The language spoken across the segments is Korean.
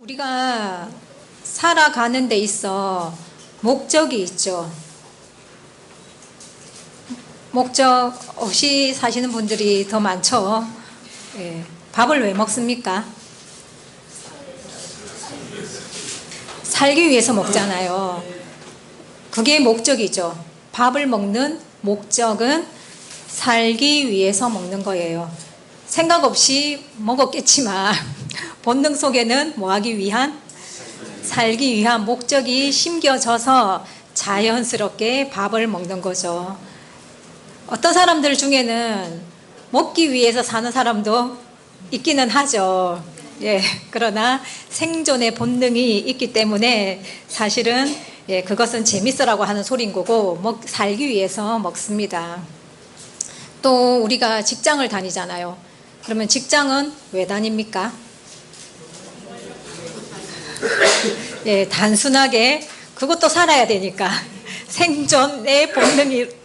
우리가 살아가는 데 있어 목적이 있죠. 목적 없이 사시는 분들이 더 많죠. 예. 밥을 왜 먹습니까? 살기 위해서 먹잖아요. 그게 목적이죠. 밥을 먹는 목적은 살기 위해서 먹는 거예요. 생각 없이 먹었겠지만 본능 속에는 뭐 하기 위한? 살기 위한 목적이 심겨져서 자연스럽게 밥을 먹는 거죠. 어떤 사람들 중에는 먹기 위해서 사는 사람도 있기는 하죠. 예, 그러나 생존의 본능이 있기 때문에 사실은 그것은 재밌으라고 하는 소린 거고 살기 위해서 먹습니다. 또 우리가 직장을 다니잖아요. 그러면 직장은 왜 다닙니까? 예, 단순하게 그것도 살아야 되니까 생존의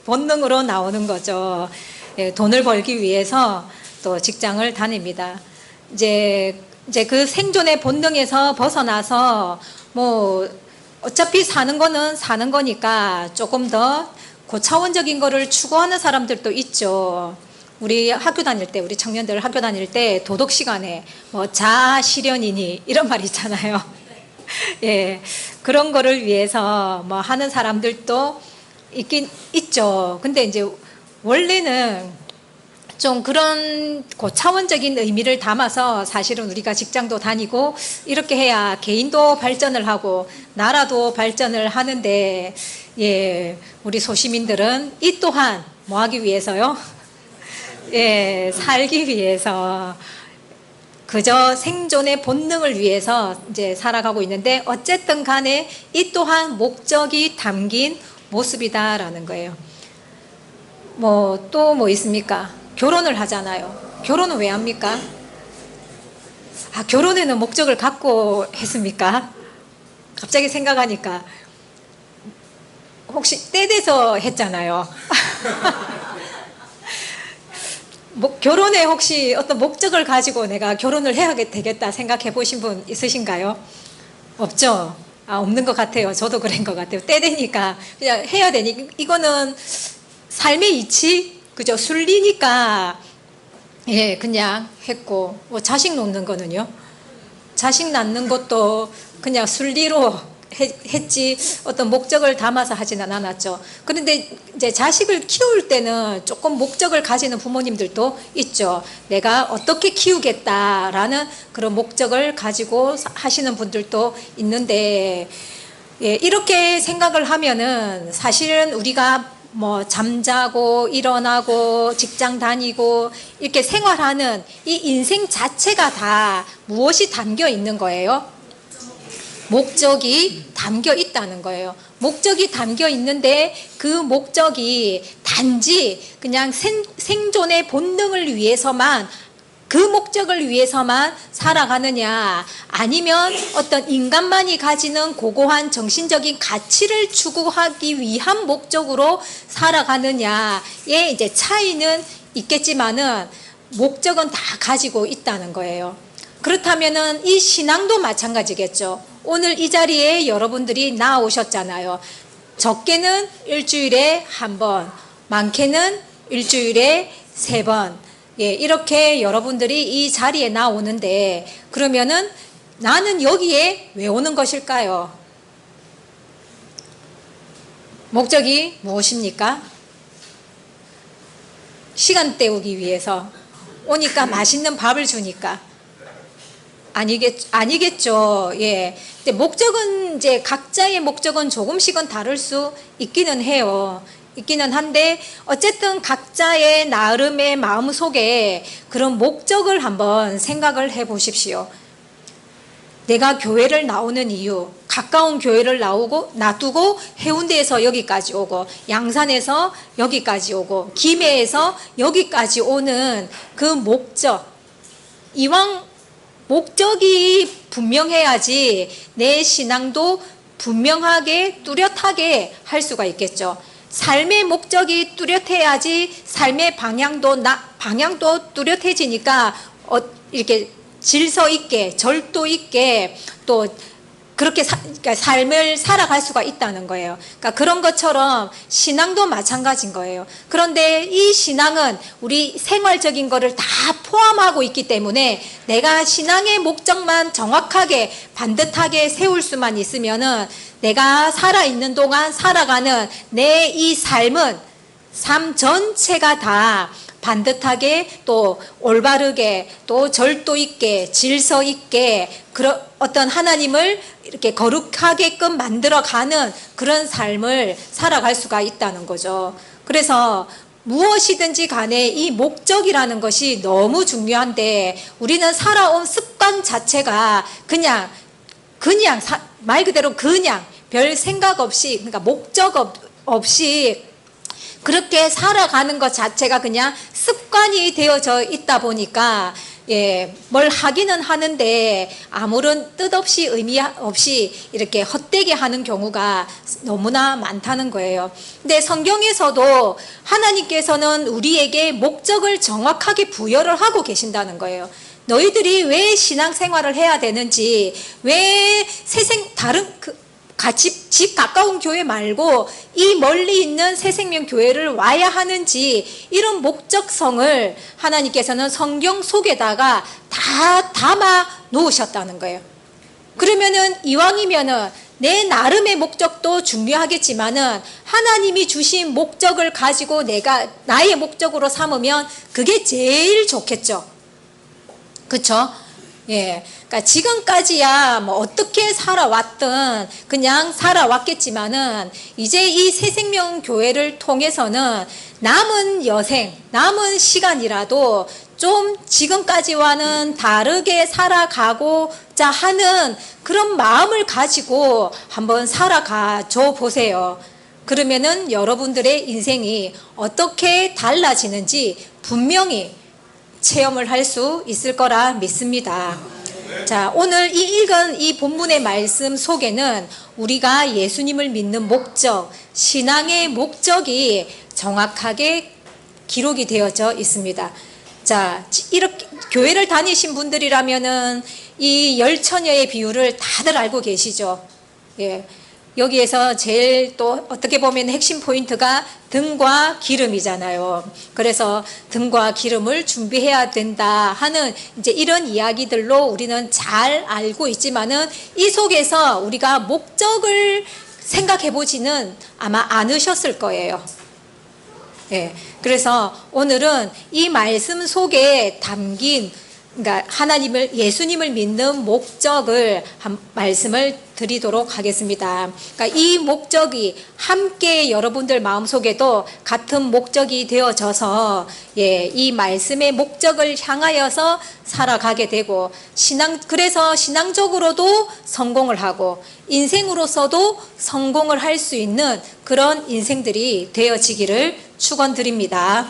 본능으로 나오는 거죠. 예, 돈을 벌기 위해서 또 직장을 다닙니다. 이제 그 생존의 본능에서 벗어나서 뭐 어차피 사는 거는 사는 거니까 조금 더 고차원적인 거를 추구하는 사람들도 있죠. 우리 학교 다닐 때, 우리 청년들 학교 다닐 때 도덕 시간에 뭐 자아실현이니 이런 말 있잖아요. 예, 그런 거를 위해서 뭐 하는 사람들도 있긴 있죠. 근데 이제 원래는 좀 그런 고차원적인 의미를 담아서 사실은 우리가 직장도 다니고 이렇게 해야 개인도 발전을 하고 나라도 발전을 하는데, 예, 우리 소시민들은 이 또한 뭐 하기 위해서요? 예, 살기 위해서 그저 생존의 본능을 위해서 이제 살아가고 있는데, 어쨌든 간에 이 또한 목적이 담긴 모습이다라는 거예요. 뭐 또 뭐 있습니까? 결혼을 하잖아요. 결혼은 왜 합니까? 결혼에는 목적을 갖고 했습니까? 갑자기 생각하니까 혹시 때 돼서 했잖아요. 결혼에 혹시 어떤 목적을 가지고 내가 결혼을 해야 되겠다 생각해 보신 분 있으신가요? 없죠? 없는 것 같아요. 저도 그런 것 같아요. 때 되니까 그냥 해야 되니, 이거는 삶의 이치? 그죠? 순리니까, 예, 그냥 했고, 뭐 자식 놓는 거는요? 자식 낳는 것도 그냥 순리로 했지 어떤 목적을 담아서 하지는 않았죠. 그런데 이제 자식을 키울 때는 조금 목적을 가지는 부모님들도 있죠. 내가 어떻게 키우겠다라는 그런 목적을 가지고 하시는 분들도 있는데, 예, 이렇게 생각을 하면은 사실은 우리가 뭐 잠자고 일어나고 직장 다니고 이렇게 생활하는 이 인생 자체가 다 무엇이 담겨 있는 거예요? 목적이 담겨 있다는 거예요. 목적이 담겨 있는데 그 목적이 단지 그냥 생존의 본능을 위해서만, 그 목적을 위해서만 살아가느냐, 아니면 어떤 인간만이 가지는 고고한 정신적인 가치를 추구하기 위한 목적으로 살아가느냐의 이제 차이는 있겠지만은 목적은 다 가지고 있다는 거예요. 그렇다면은 이 신앙도 마찬가지겠죠. 오늘 이 자리에 여러분들이 나오셨잖아요. 적게는 일주일에 한 번, 많게는 일주일에 3번. 예, 이렇게 여러분들이 이 자리에 나오는데, 그러면은 나는 여기에 왜 오는 것일까요? 목적이 무엇입니까? 시간 때우기 위해서 오니까 맛있는 밥을 주니까. 아니겠죠. 예. 근데 목적은 이제 각자의 목적은 조금씩은 다를 수 있기는 해요. 있기는 한데 어쨌든 각자의 나름의 마음속에 그런 목적을 한번 생각을 해 보십시오. 내가 교회를 나오는 이유, 가까운 교회를 놔두고 해운대에서 여기까지 오고, 양산에서 여기까지 오고, 김해에서 여기까지 오는 그 목적, 이왕 목적이 분명해야지 내 신앙도 분명하게 뚜렷하게 할 수가 있겠죠. 삶의 목적이 뚜렷해야지 삶의 방향도 뚜렷해지니까 이렇게 질서 있게, 절도 있게 또 그렇게 그러니까 삶을 살아갈 수가 있다는 거예요. 그러니까 그런 것처럼 신앙도 마찬가지인 거예요. 그런데 이 신앙은 우리 생활적인 거를 다 포함하고 있기 때문에 내가 신앙의 목적만 정확하게 반듯하게 세울 수만 있으면은 내가 살아있는 동안 살아가는 내 이 삶은 삶 전체가 다 반듯하게 또 올바르게 또 절도 있게 질서 있게 그런 어떤 하나님을 이렇게 거룩하게끔 만들어가는 그런 삶을 살아갈 수가 있다는 거죠. 그래서 무엇이든지 간에 이 목적이라는 것이 너무 중요한데 우리는 살아온 습관 자체가 그냥 말 그대로 그냥 별 생각 없이 그러니까 목적 없이 그렇게 살아가는 것 자체가 그냥 습관이 되어져 있다 보니까 뭘 하기는 하는데 아무런 뜻 없이 의미 없이 이렇게 헛되게 하는 경우가 너무나 많다는 거예요. 근데 성경에서도 하나님께서는 우리에게 목적을 정확하게 부여를 하고 계신다는 거예요. 너희들이 왜 신앙생활을 해야 되는지, 왜 같이 집 가까운 교회 말고 이 멀리 있는 새생명 교회를 와야 하는지 이런 목적성을 하나님께서는 성경 속에다가 다 담아 놓으셨다는 거예요. 그러면은 이왕이면은 내 나름의 목적도 중요하겠지만은 하나님이 주신 목적을 가지고 내가 나의 목적으로 삼으면 그게 제일 좋겠죠. 그렇죠? 예, 그러니까 지금까지야 뭐 어떻게 살아왔든 그냥 살아왔겠지만은 이제 이 새생명 교회를 통해서는 남은 여생, 남은 시간이라도 좀 지금까지와는 다르게 살아가고자 하는 그런 마음을 가지고 한번 살아가 줘 보세요. 그러면은 여러분들의 인생이 어떻게 달라지는지 분명히 체험을 할 수 있을 거라 믿습니다. 자, 오늘 이 읽은 이 본문의 말씀 속에는 우리가 예수님을 믿는 목적, 신앙의 목적이 정확하게 기록이 되어져 있습니다. 자, 이렇게 교회를 다니신 분들이라면은 이 열처녀의 비유를 다들 알고 계시죠. 예. 여기에서 제일 또 어떻게 보면 핵심 포인트가 등과 기름이잖아요. 그래서 등과 기름을 준비해야 된다 하는 이제 이런 이야기들로 우리는 잘 알고 있지만은 이 속에서 우리가 목적을 생각해 보지는 아마 않으셨을 거예요. 예. 그래서 오늘은 이 말씀 속에 담긴 그러니까 예수님을 믿는 목적을 말씀을 드리도록 하겠습니다. 그러니까 이 목적이 함께 여러분들 마음속에도 같은 목적이 되어져서 이 말씀의 목적을 향하여서 살아가게 되고 그래서 신앙적으로도 성공을 하고 인생으로서도 성공을 할 수 있는 그런 인생들이 되어지기를 축원드립니다.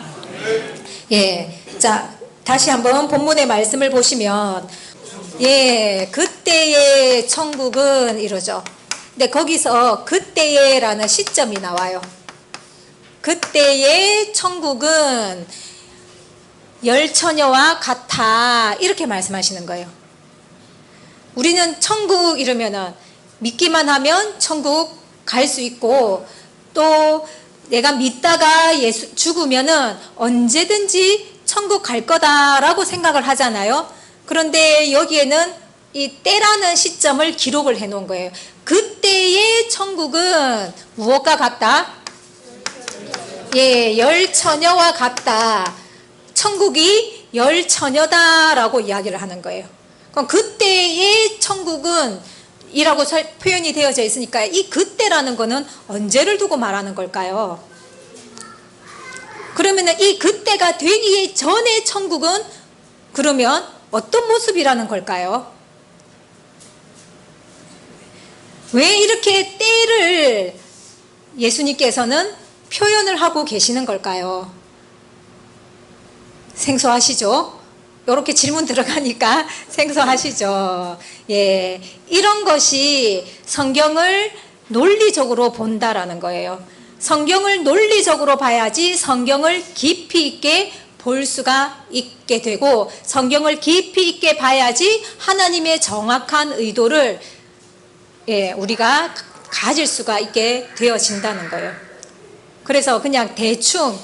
자, 다시 한번 본문의 말씀을 보시면 그때의 천국은 이러죠. 근데 거기서 그때의라는 시점이 나와요. 그때의 천국은 열처녀와 같아 이렇게 말씀하시는 거예요. 우리는 천국 이러면은 믿기만 하면 천국 갈 수 있고 또 내가 믿다가 죽으면은 언제든지 천국 갈 거다라고 생각을 하잖아요. 그런데 여기에는 이 때라는 시점을 기록을 해 놓은 거예요. 그때의 천국은 무엇과 같다? 열처녀와 같다. 천국이 열처녀다라고 이야기를 하는 거예요. 그럼 그때의 천국은 이라고 표현이 되어져 있으니까 이 그때라는 거는 언제를 두고 말하는 걸까요? 그러면은 이 그때가 되기 전의 천국은 그러면 어떤 모습이라는 걸까요? 왜 이렇게 때를 예수님께서는 표현을 하고 계시는 걸까요? 생소하시죠? 이렇게 질문 들어가니까 생소하시죠? 이런 것이 성경을 논리적으로 본다라는 거예요. 성경을 논리적으로 봐야지 성경을 깊이 있게 볼 수가 있게 되고 성경을 깊이 있게 봐야지 하나님의 정확한 의도를 우리가 가질 수가 있게 되어진다는 거예요. 그래서 그냥 대충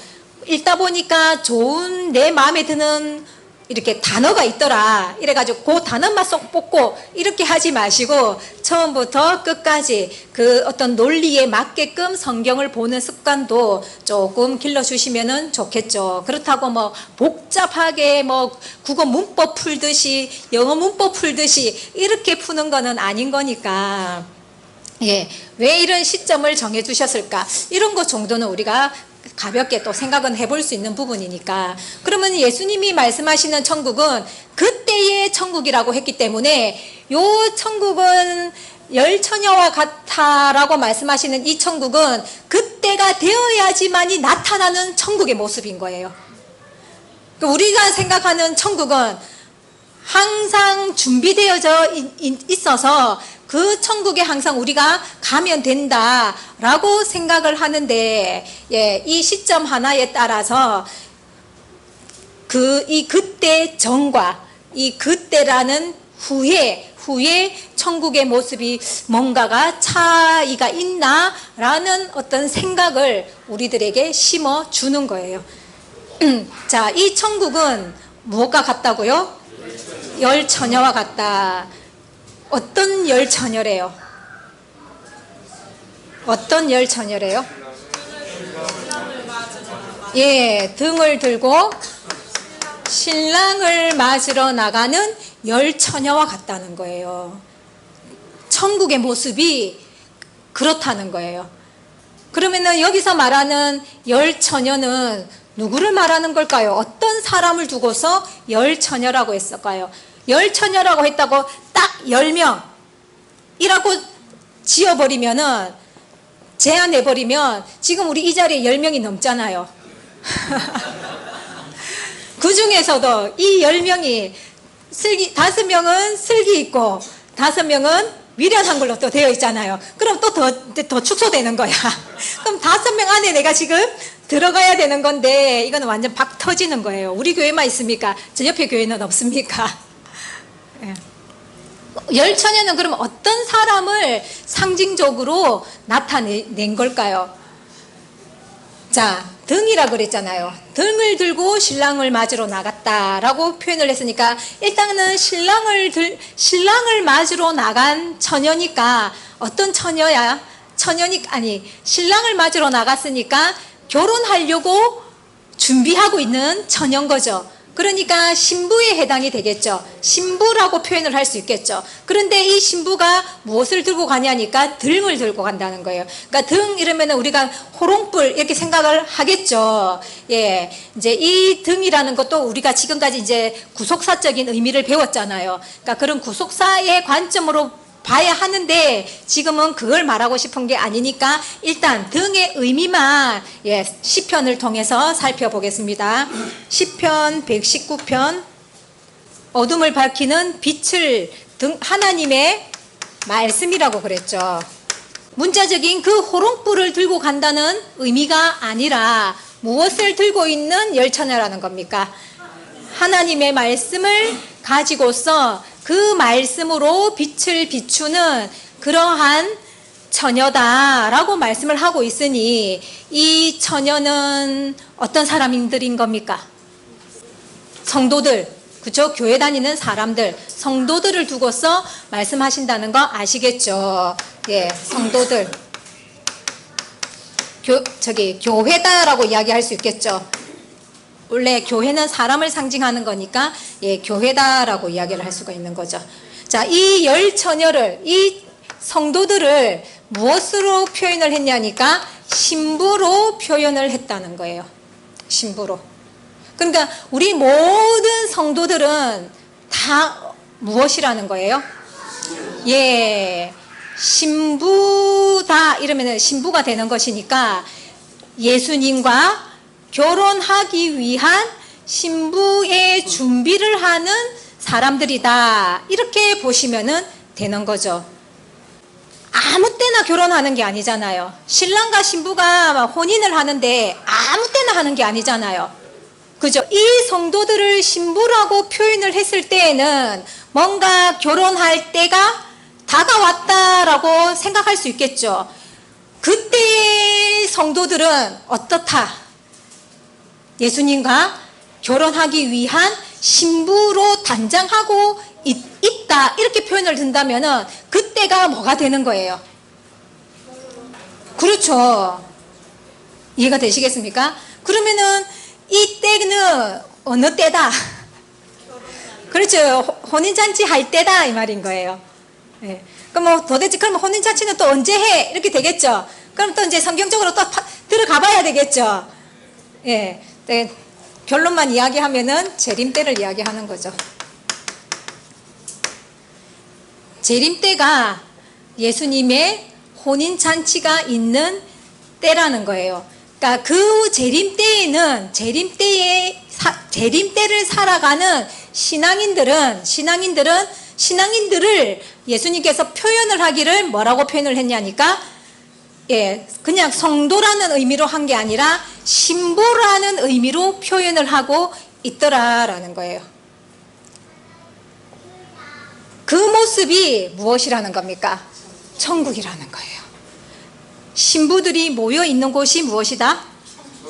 읽다 보니까 좋은 내 마음에 드는 이렇게 단어가 있더라 이래가지고 그 단어만 쏙 뽑고 이렇게 하지 마시고 처음부터 끝까지 그 어떤 논리에 맞게끔 성경을 보는 습관도 조금 길러주시면 좋겠죠. 그렇다고 뭐 복잡하게 뭐 국어 문법 풀듯이 영어 문법 풀듯이 이렇게 푸는 거는 아닌 거니까 왜 이런 시점을 정해 주셨을까 이런 것 정도는 우리가 가볍게 또 생각은 해볼 수 있는 부분이니까. 그러면 예수님이 말씀하시는 천국은 그때의 천국이라고 했기 때문에 요 천국은 열처녀와 같아라고 말씀하시는 이 천국은 그때가 되어야지만이 나타나는 천국의 모습인 거예요. 우리가 생각하는 천국은 항상 준비되어져 있어서 그 천국에 항상 우리가 가면 된다라고 생각을 하는데 이 시점 하나에 따라서 이 그때 전과 이 그때라는 후에 천국의 모습이 뭔가가 차이가 있나라는 어떤 생각을 우리들에게 심어주는 거예요. 자, 이 천국은 무엇과 같다고요? 열처녀와 같다. 어떤 열처녀래요? 어떤 열처녀래요? 등을 들고 신랑을 맞으러 나가는 열처녀와 같다는 거예요. 천국의 모습이 그렇다는 거예요. 그러면은 여기서 말하는 열처녀는 누구를 말하는 걸까요? 어떤 사람을 두고서 열처녀라고 했을까요? 열처녀라고 했다고 딱 10명이라고 지어버리면은 제안해버리면 지금 우리 이 자리에 10명이 넘잖아요. 그 중에서도 이 10명이 5명은 슬기 있고 5명은 미련한 걸로 또 되어 있잖아요. 그럼 또 더 축소되는 거야. 그럼 5명 안에 내가 지금 들어가야 되는 건데 이거는 완전 박 터지는 거예요. 우리 교회만 있습니까? 저 옆에 교회는 없습니까? 열처녀는 그럼 어떤 사람을 상징적으로 나타낸 걸까요? 자, 등이라 그랬잖아요. 등을 들고 신랑을 맞으러 나갔다라고 표현을 했으니까 일단은 신랑을 맞으러 나간 처녀니까 어떤 처녀야? 신랑을 맞으러 나갔으니까 결혼하려고 준비하고 있는 처녀인 거죠. 그러니까 신부에 해당이 되겠죠. 신부라고 표현을 할 수 있겠죠. 그런데 이 신부가 무엇을 들고 가냐니까 등을 들고 간다는 거예요. 그러니까 등 이러면 우리가 호롱불 이렇게 생각을 하겠죠. 이제 이 등이라는 것도 우리가 지금까지 이제 구속사적인 의미를 배웠잖아요. 그러니까 그런 구속사의 관점으로 봐야 하는데 지금은 그걸 말하고 싶은 게 아니니까 일단 등의 의미만 시편을 통해서 살펴보겠습니다. 시편 119편 어둠을 밝히는 빛을 하나님의 말씀이라고 그랬죠. 문자적인 그 호롱불을 들고 간다는 의미가 아니라 무엇을 들고 있는 열처녀라는 겁니까? 하나님의 말씀을 가지고서 그 말씀으로 빛을 비추는 그러한 처녀다라고 말씀을 하고 있으니 이 처녀는 어떤 사람들인 겁니까? 성도들, 그죠? 교회 다니는 사람들, 성도들을 두고서 말씀하신다는 거 아시겠죠? 성도들. 교회다라고 이야기할 수 있겠죠? 원래 교회는 사람을 상징하는 거니까 교회다라고 이야기를 할 수가 있는 거죠. 자, 이 열처녀를, 이 성도들을 무엇으로 표현을 했냐니까 신부로 표현을 했다는 거예요. 신부로. 그러니까 우리 모든 성도들은 다 무엇이라는 거예요? 신부다 이러면 신부가 되는 것이니까 예수님과 결혼하기 위한 신부의 준비를 하는 사람들이다 이렇게 보시면 되는 거죠. 아무 때나 결혼하는 게 아니잖아요. 신랑과 신부가 혼인을 하는데 아무 때나 하는 게 아니잖아요. 그죠? 이 성도들을 신부라고 표현을 했을 때에는 뭔가 결혼할 때가 다가왔다라고 생각할 수 있겠죠. 그때의 성도들은 어떻다? 예수님과 결혼하기 위한 신부로 단장하고 있다, 이렇게 표현을 든다면은 그때가 뭐가 되는 거예요? 그렇죠. 이해가 되시겠습니까? 그러면은 이 때는 어느 때다? 그렇죠. 혼인잔치 할 때다, 이 말인 거예요. 예. 그럼 뭐 도대체 그럼 혼인잔치는 또 언제 해? 이렇게 되겠죠. 그럼 또 이제 성경적으로 또 들어가 봐야 되겠죠. 예. 네. 결론만 이야기하면은 재림 때를 이야기하는 거죠. 재림 때가 예수님의 혼인잔치가 있는 때라는 거예요. 그러니까 그 재림 때에는 재림 때를 살아가는 신앙인들을 예수님께서 표현을 하기를 뭐라고 표현을 했냐니까, 예, 그냥 성도라는 의미로 한 게 아니라 신부라는 의미로 표현을 하고 있더라라는 거예요. 그 모습이 무엇이라는 겁니까? 천국이라는 거예요. 신부들이 모여 있는 곳이 무엇이다?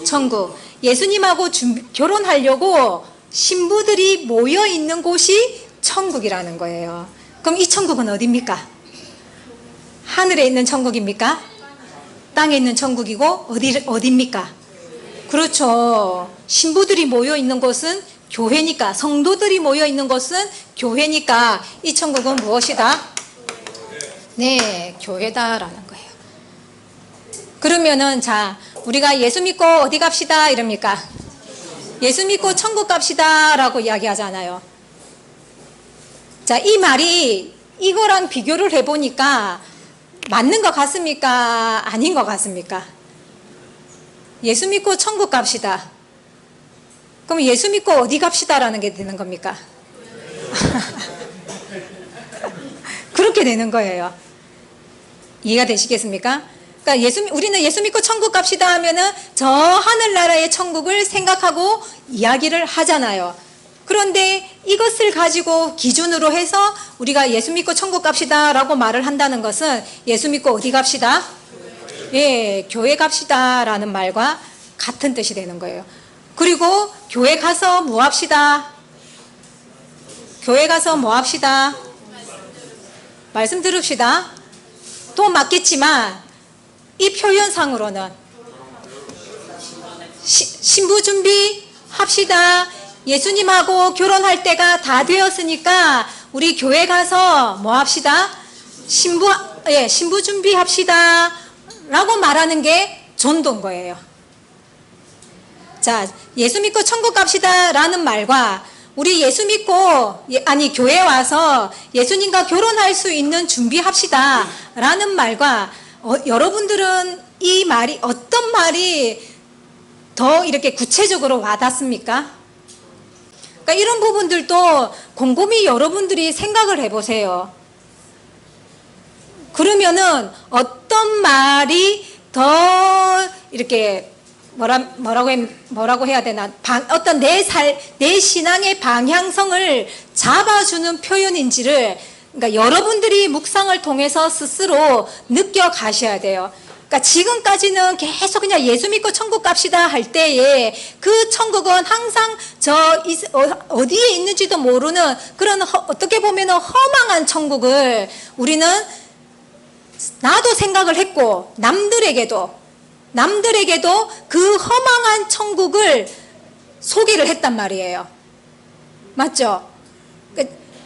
천국. 예수님하고 결혼하려고 신부들이 모여 있는 곳이 천국이라는 거예요. 그럼 이 천국은 어디입니까? 하늘에 있는 천국입니까? 땅에 있는 천국이고 어디입니까? 그렇죠. 신부들이 모여 있는 곳은 교회니까, 성도들이 모여 있는 곳은 교회니까 이 천국은 무엇이다? 네, 교회다라는 거예요. 그러면은 자, 우리가 예수 믿고 어디 갑시다 이럽니까? 예수 믿고 천국 갑시다 라고 이야기하잖아요. 자, 이 말이 이거랑 비교를 해보니까 맞는 것 같습니까? 아닌 것 같습니까? 예수 믿고 천국 갑시다. 그럼 예수 믿고 어디 갑시다라는 게 되는 겁니까? 그렇게 되는 거예요. 이해가 되시겠습니까? 그러니까 우리는 예수 믿고 천국 갑시다 하면은 저 하늘나라의 천국을 생각하고 이야기를 하잖아요. 그런데 이것을 가지고 기준으로 해서 우리가 예수 믿고 천국 갑시다 라고 말을 한다는 것은 예수 믿고 어디 갑시다? 예, 교회 갑시다 라는 말과 같은 뜻이 되는 거예요. 그리고 교회 가서 뭐 합시다? 교회 가서 뭐 합시다? 말씀 들읍시다. 또 맞겠지만 이 표현상으로는 신부 준비합시다. 예수님하고 결혼할 때가 다 되었으니까 우리 교회 가서 뭐 합시다? 신부 준비합시다 라고 말하는 게 전도인 거예요. 자, 예수 믿고 천국 갑시다 라는 말과 우리 예수 믿고 교회 와서 예수님과 결혼할 수 있는 준비합시다 라는 말과 여러분들은 이 말이 어떤 말이 더 이렇게 구체적으로 와닿습니까? 그러니까 이런 부분들도 곰곰이 여러분들이 생각을 해보세요. 그러면은 어떤 말이 더 이렇게 뭐라고 해야 되나, 어떤 내 신앙의 방향성을 잡아주는 표현인지를, 그러니까 여러분들이 묵상을 통해서 스스로 느껴가셔야 돼요. 그러니까 지금까지는 계속 그냥 예수 믿고 천국 갑시다 할 때에 그 천국은 항상 어디에 있는지도 모르는 그런 어떻게 보면 허망한 천국을 우리는 나도 생각을 했고 남들에게도 그 허망한 천국을 소개를 했단 말이에요. 맞죠?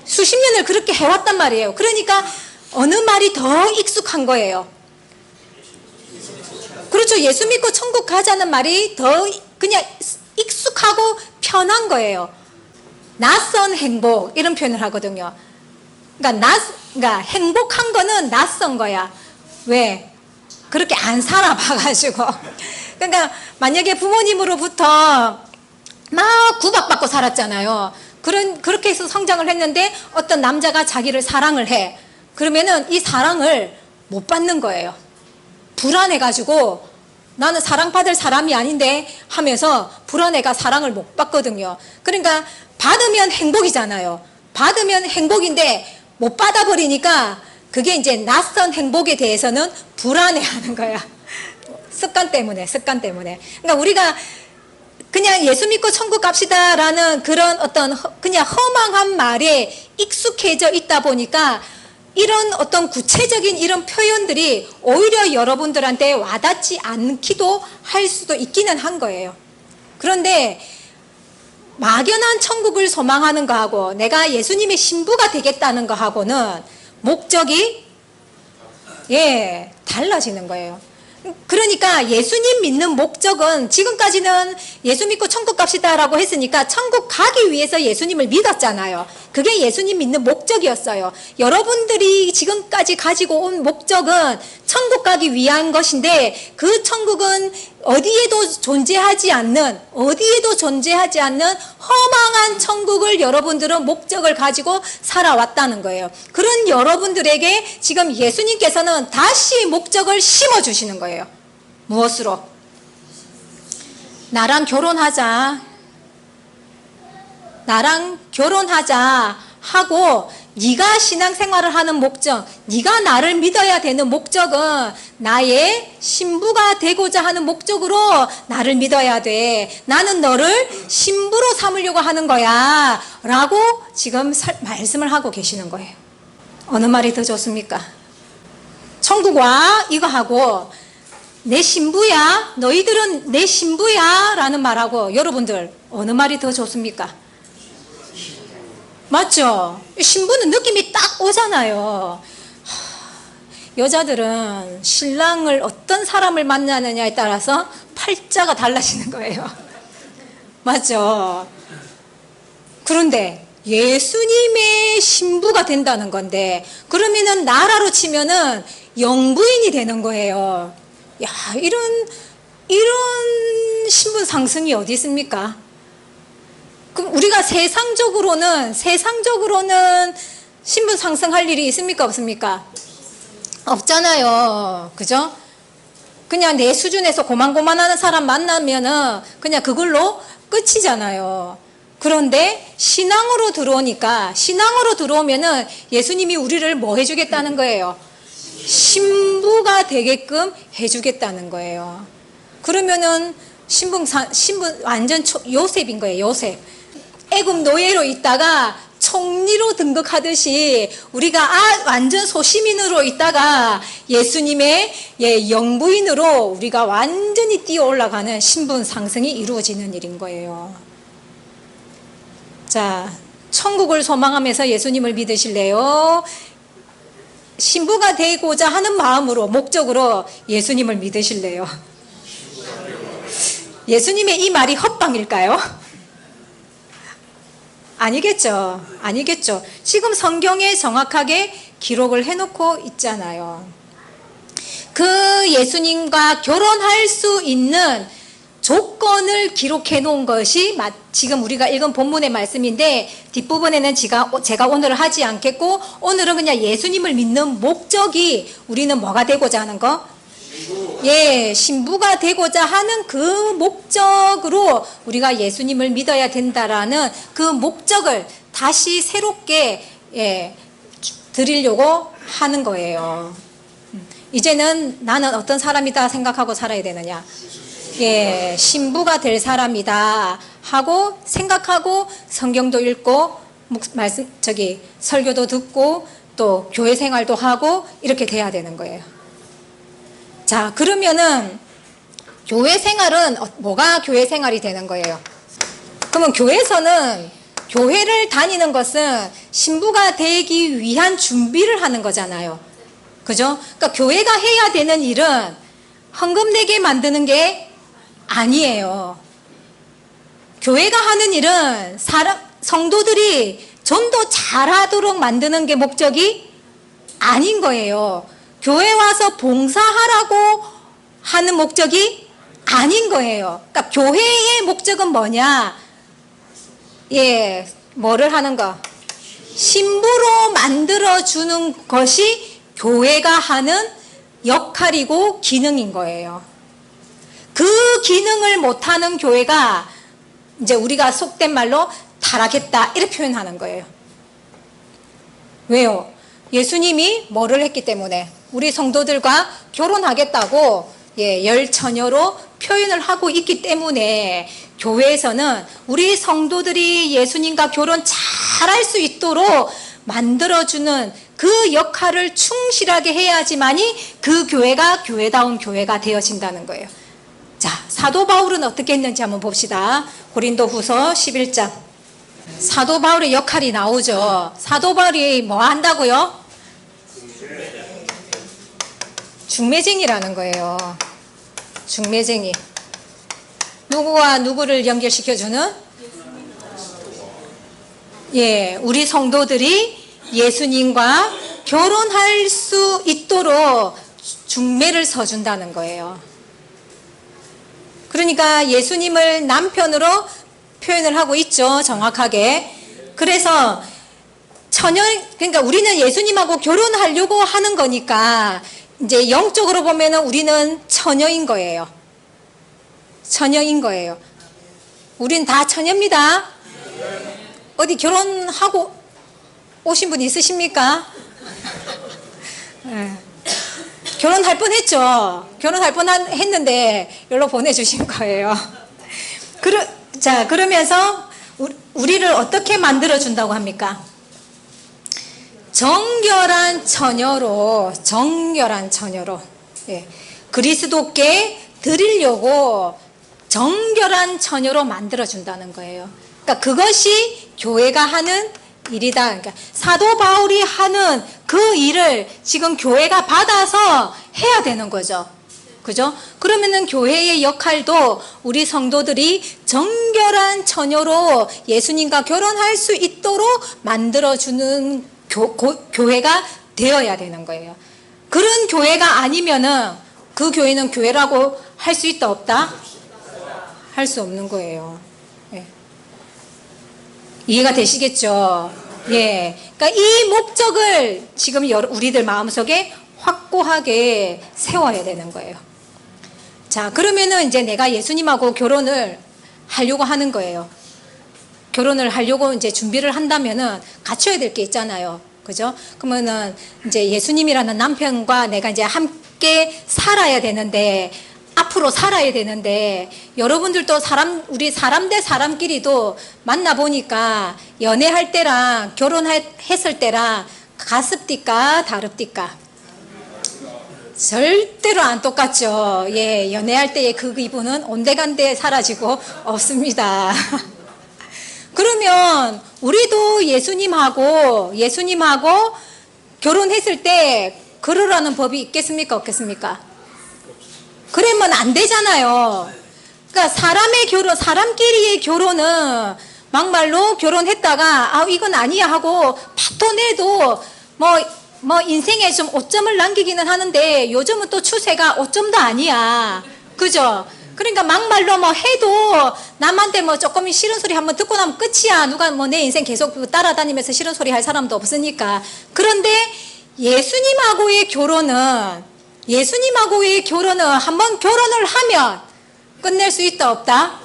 수십 년을 그렇게 해왔단 말이에요. 그러니까 어느 말이 더 익숙한 거예요. 그렇죠. 예수 믿고 천국 가자는 말이 더 그냥 익숙하고 편한 거예요. 낯선 행복 이런 표현을 하거든요. 그러니까 행복한 거는 낯선 거야. 왜? 그렇게 안 살아봐가지고. 그러니까 만약에 부모님으로부터 막 구박받고 살았잖아요. 그렇게 해서 성장을 했는데 어떤 남자가 자기를 사랑을 해. 그러면은 이 사랑을 못 받는 거예요. 불안해가지고 나는 사랑받을 사람이 아닌데 하면서 불안해가 사랑을 못 받거든요. 그러니까 받으면 행복이잖아요. 받으면 행복인데 못 받아버리니까 그게 이제 낯선 행복에 대해서는 불안해하는 거야. 습관 때문에. 그러니까 우리가 그냥 예수 믿고 천국 갑시다라는 그런 어떤 그냥 허망한 말에 익숙해져 있다 보니까 이런 어떤 구체적인 이런 표현들이 오히려 여러분들한테 와닿지 않기도 할 수도 있기는 한 거예요. 그런데 막연한 천국을 소망하는 거하고 내가 예수님의 신부가 되겠다는 거하고는 목적이 달라지는 거예요. 그러니까 예수님 믿는 목적은 지금까지는 예수 믿고 천국 갑시다라고 했으니까 천국 가기 위해서 예수님을 믿었잖아요. 그게 예수님 믿는 목적이었어요. 여러분들이 지금까지 가지고 온 목적은 천국 가기 위한 것인데 그 천국은 어디에도 존재하지 않는 허망한 천국을 여러분들은 목적을 가지고 살아왔다는 거예요. 그런 여러분들에게 지금 예수님께서는 다시 목적을 심어주시는 거예요. 무엇으로? 나랑 결혼하자 하고 네가 신앙생활을 하는 목적, 네가 나를 믿어야 되는 목적은 나의 신부가 되고자 하는 목적으로 나를 믿어야 돼. 나는 너를 신부로 삼으려고 하는 거야 라고 지금 말씀을 하고 계시는 거예요. 어느 말이 더 좋습니까? 천국 와 이거 하고 내 신부야, 너희들은 내 신부야 라는 말하고 여러분들 어느 말이 더 좋습니까? 맞죠? 신부는 느낌이 딱 오잖아요. 여자들은 신랑을 어떤 사람을 만나느냐에 따라서 팔자가 달라지는 거예요. 맞죠? 그런데 예수님의 신부가 된다는 건데 그러면은 나라로 치면은 영부인이 되는 거예요. 야, 이런 신분 상승이 어디 있습니까? 그럼 우리가 세상적으로는 신분 상승할 일이 있습니까? 없습니까? 없잖아요. 그죠? 그냥 내 수준에서 고만고만하는 사람 만나면은 그냥 그걸로 끝이잖아요. 그런데 신앙으로 들어오면은 예수님이 우리를 뭐 해주겠다는 거예요? 신부가 되게끔 해주겠다는 거예요. 그러면은 신분 완전 요셉인 거예요. 요셉. 애굽 노예로 있다가 총리로 등극하듯이 우리가 완전 소시민으로 있다가 예수님의 영부인으로 우리가 완전히 뛰어 올라가는 신분 상승이 이루어지는 일인 거예요. 자, 천국을 소망하면서 예수님을 믿으실래요? 신부가 되고자 하는 마음으로 목적으로 예수님을 믿으실래요? 예수님의 이 말이 헛방일까요? 아니겠죠. 지금 성경에 정확하게 기록을 해놓고 있잖아요. 그 예수님과 결혼할 수 있는 조건을 기록해 놓은 것이 지금 우리가 읽은 본문의 말씀인데 뒷부분에는 제가 오늘은 하지 않겠고 오늘은 그냥 예수님을 믿는 목적이 우리는 뭐가 되고자 하는 거? 신부가 되고자 하는 그 목적으로 우리가 예수님을 믿어야 된다라는 그 목적을 다시 새롭게 드리려고 하는 거예요. 이제는 나는 어떤 사람이다 생각하고 살아야 되느냐? 신부가 될 사람이다 하고 생각하고 성경도 읽고 설교도 듣고 또 교회 생활도 하고 이렇게 돼야 되는 거예요. 자, 그러면은 교회 생활은 뭐가 교회 생활이 되는 거예요? 그러면 교회를 다니는 것은 신부가 되기 위한 준비를 하는 거잖아요. 그죠? 그러니까 교회가 해야 되는 일은 헌금 내게 만드는 게 아니에요. 교회가 하는 일은 성도들이 전도 잘하도록 만드는 게 목적이 아닌 거예요. 교회 와서 봉사하라고 하는 목적이 아닌 거예요. 그러니까 교회의 목적은 뭐냐? 뭐를 하는 거? 신부로 만들어주는 것이 교회가 하는 역할이고 기능인 거예요. 그 기능을 못하는 교회가 이제 우리가 속된 말로 타락했다 이렇게 표현하는 거예요. 왜요? 예수님이 뭐를 했기 때문에 우리 성도들과 결혼하겠다고 열처녀로 표현을 하고 있기 때문에 교회에서는 우리 성도들이 예수님과 결혼 잘할 수 있도록 만들어주는 그 역할을 충실하게 해야지만이 그 교회가 교회다운 교회가 되어진다는 거예요. 자, 사도 바울은 어떻게 했는지 한번 봅시다. 고린도후서 11장. 사도 바울의 역할이 나오죠. 사도 바울이 뭐 한다고요? 중매쟁이라는 거예요. 중매쟁이. 누구와 누구를 연결시켜주는? 우리 성도들이 예수님과 결혼할 수 있도록 중매를 서준다는 거예요. 그러니까 예수님을 남편으로 표현을 하고 있죠. 정확하게. 그래서 그러니까 우리는 예수님하고 결혼하려고 하는 거니까 이제 영적으로 보면은 우리는 처녀인 거예요. 처녀인 거예요. 우린 다 처녀입니다. 어디 결혼하고 오신 분 있으십니까? 결혼할 뻔했죠. 결혼할 뻔했는데 연락 보내주신 거예요. 자, 그러면서 우리를 어떻게 만들어준다고 합니까? 정결한 처녀로 그리스도께 드리려고 정결한 처녀로 만들어준다는 거예요. 그러니까 그것이 교회가 하는 일이다. 그러니까 사도 바울이 하는 그 일을 지금 교회가 받아서 해야 되는 거죠. 그죠? 그러면은 교회의 역할도 우리 성도들이 정결한 처녀로 예수님과 결혼할 수 있도록 만들어주는 교회가 되어야 되는 거예요. 그런 교회가 아니면은 그 교회는 교회라고 할 수 있다 없다? 할 수 없는 거예요. 이해가 되시겠죠? 그러니까 이 목적을 지금 우리들 마음속에 확고하게 세워야 되는 거예요. 자, 그러면은 이제 내가 예수님하고 결혼을 하려고 하는 거예요. 결혼을 하려고 이제 준비를 한다면은 갖춰야 될 게 있잖아요. 그죠? 그러면은 이제 예수님이라는 남편과 내가 이제 함께 살아야 되는데, 앞으로 살아야 되는데, 여러분들도 우리 사람 대 사람끼리도 만나보니까 연애할 때랑 결혼했을 때랑 가습디까 다릅디까? 절대로 안 똑같죠. 연애할 때의 그 기분은 온데간데 사라지고 없습니다. 그러면 우리도 예수님하고 결혼했을 때 그러라는 법이 있겠습니까? 없겠습니까? 그러면 안 되잖아요. 그러니까 사람끼리의 결혼은 막말로 결혼했다가 이건 아니야 하고 파토내도 뭐 인생에 좀 오점을 남기기는 하는데 요즘은 또 추세가 오점도 아니야. 그죠? 그러니까 막말로 뭐 해도 남한테 뭐 조금 싫은 소리 한번 듣고 나면 끝이야. 누가 뭐 내 인생 계속 따라다니면서 싫은 소리 할 사람도 없으니까. 그런데 예수님하고의 결혼은 한번 결혼을 하면 끝낼 수 있다 없다?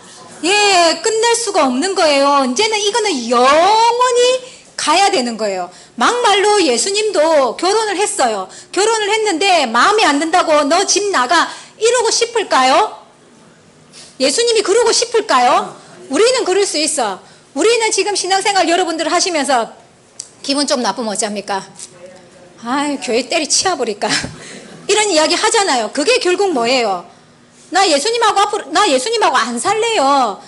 끝낼 수가 없는 거예요. 이제는 이거는 영원히 가야 되는 거예요. 막말로 예수님도 결혼을 했어요. 결혼을 했는데 마음에 안 든다고 너 집 나가 이러고 싶을까요? 예수님이 그러고 싶을까요? 우리는 그럴 수 있어. 우리는 지금 신앙생활 여러분들 하시면서 기분 좀 나쁘면 어쩝니까? 교회 때리치워버릴까? 이런 이야기 하잖아요. 그게 결국 뭐예요? 나 예수님하고 안 살래요.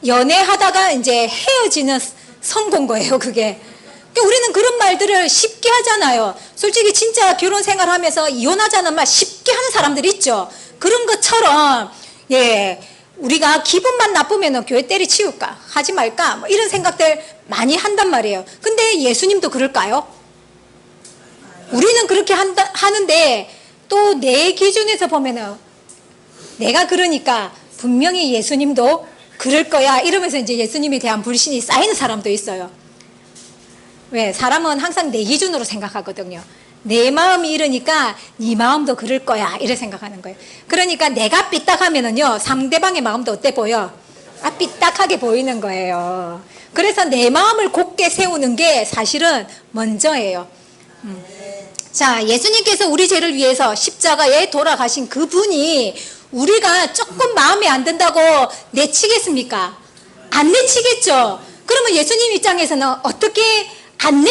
연애하다가 이제 헤어지는 선고인 거예요, 그게. 그러니까 우리는 그런 말들을 쉽게 하잖아요. 솔직히 진짜 결혼 생활하면서 이혼하자는 말 쉽게 하는 사람들 있죠. 그런 것처럼 우리가 기분만 나쁘면 교회 때리치울까? 하지 말까? 뭐 이런 생각들 많이 한단 말이에요. 근데 예수님도 그럴까요? 우리는 그렇게 하는데 또 내 기준에서 보면은 내가 그러니까 분명히 예수님도 그럴 거야 이러면서 이제 예수님에 대한 불신이 쌓이는 사람도 있어요. 왜? 사람은 항상 내 기준으로 생각하거든요. 내 마음이 이러니까 네 마음도 그럴 거야 이래 생각하는 거예요. 그러니까 내가 삐딱하면은요 상대방의 마음도 어때 보여? 삐딱하게 보이는 거예요. 그래서 내 마음을 곧게 세우는 게 사실은 먼저예요. 자, 예수님께서 우리 죄를 위해서 십자가에 돌아가신 그분이 우리가 조금 마음에 안 든다고 내치겠습니까? 안 내치겠죠. 그러면 예수님 입장에서는 어떻게 안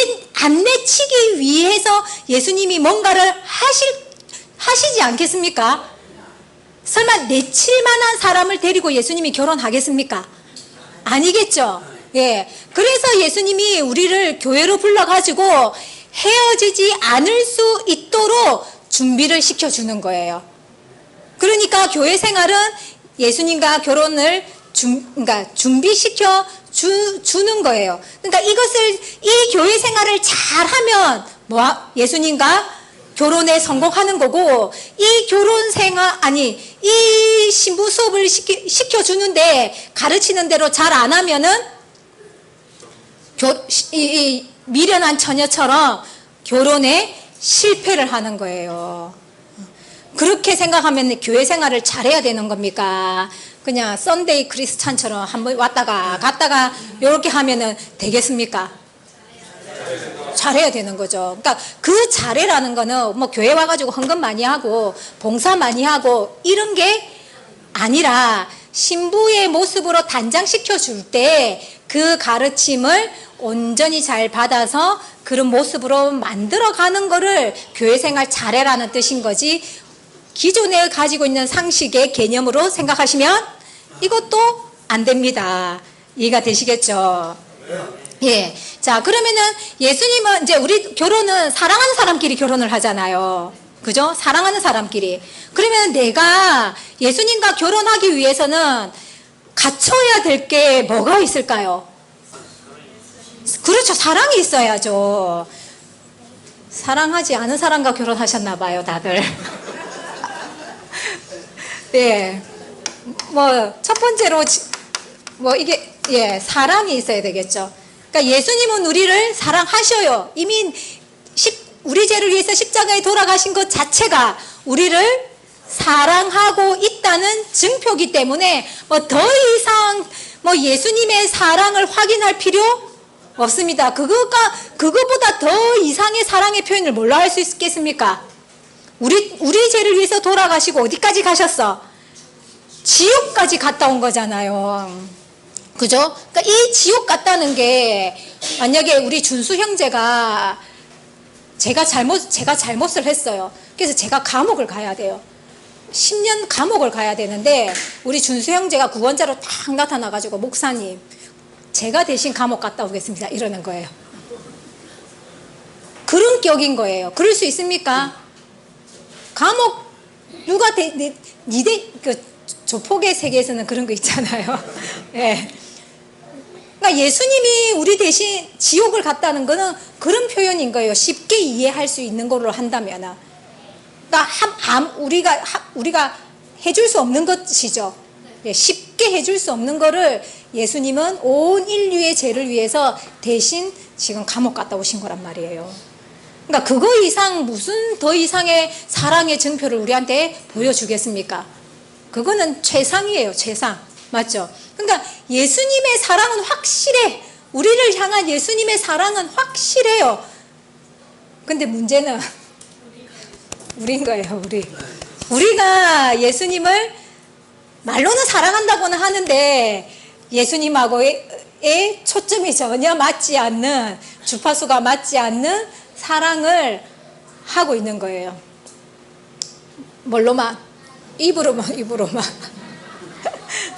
내치기 위해서 예수님이 뭔가를 하시지 않겠습니까? 설마 내칠 만한 사람을 데리고 예수님이 결혼하겠습니까? 아니겠죠. 예. 그래서 예수님이 우리를 교회로 불러가지고 헤어지지 않을 수 있도록 준비를 시켜주는 거예요. 그러니까 교회 생활은 예수님과 결혼을 그러니까 준비시켜 주는 거예요. 그러니까 이 교회 생활을 잘하면 예수님과 결혼에 성공하는 거고, 이 결혼 생활 이 신부 수업을 시켜주는데 가르치는 대로 잘 안 하면은 미련한 처녀처럼 결혼에 실패를 하는 거예요. 그렇게 생각하면 교회 생활을 잘해야 되는 겁니까? 그냥 썬데이 크리스찬처럼 한번 왔다가 갔다가 이렇게 하면은 되겠습니까? 잘해야 되는 거죠. 그러니까 그 잘해라는 거는 뭐 교회 와가지고 헌금 많이 하고 봉사 많이 하고 이런 게 아니라 신부의 모습으로 단장시켜 줄 때 그 가르침을 온전히 잘 받아서 그런 모습으로 만들어가는 거를 교회 생활 잘해라는 뜻인 거지, 기존에 가지고 있는 상식의 개념으로 생각하시면 이것도 안 됩니다. 이해가 되시겠죠? 예. 자, 그러면은 예수님은 이제 우리 결혼은 사랑하는 사람끼리 결혼을 하잖아요. 그죠? 사랑하는 사람끼리. 그러면 내가 예수님과 결혼하기 위해서는 갖춰야 될 게 뭐가 있을까요? 그렇죠. 사랑이 있어야죠. 사랑하지 않은 사람과 결혼하셨나 봐요, 다들. 네. 뭐, 첫 번째로, 사랑이 있어야 되겠죠. 그러니까 예수님은 우리를 사랑하셔요. 이미 우리 죄를 위해서 십자가에 돌아가신 것 자체가 우리를 사랑하고 있다는 증표이기 때문에 더 이상 예수님의 사랑을 확인할 필요 없습니다. 그거보다 더 이상의 사랑의 표현을 뭘로 할 수 있겠습니까? 우리 죄를 위해서 돌아가시고 어디까지 가셨어? 지옥까지 갔다 온 거잖아요. 그죠? 그러니까 이 지옥 갔다는 게, 만약에 우리 준수 형제가 제가 잘못을 했어요. 그래서 제가 감옥을 가야 돼요. 10년 감옥을 가야 되는데 우리 준수 형제가 구원자로 딱 나타나가지고, 목사님 제가 대신 감옥 갔다 오겠습니다 이러는 거예요. 그런 격인 거예요. 그럴 수 있습니까? 감옥 누가 그 조폭의 세계에서는 그런 거 있잖아요. 예. 그러니까 예수님이 우리 대신 지옥을 갔다는 거는 그런 표현인 거예요. 쉽게 이해할 수 있는 걸로 한다면. 그러니까 우리가 해줄 수 없는 것이죠. 예, 쉽게 해줄 수 없는 거를 예수님은 온 인류의 죄를 위해서 대신 지금 감옥 갔다 오신 거란 말이에요. 그러니까 그거 이상 무슨 더 이상의 사랑의 증표를 우리한테 보여주겠습니까? 그거는 최상이에요. 최상. 맞죠? 그러니까 예수님의 사랑은 확실해. 우리를 향한 예수님의 사랑은 확실해요. 근데 문제는 우린 거예요. 우리가 예수님을 말로는 사랑한다고는 하는데 예수님하고의 초점이 전혀 맞지 않는, 주파수가 맞지 않는 사랑을 하고 있는 거예요. 뭘로만? 입으로만.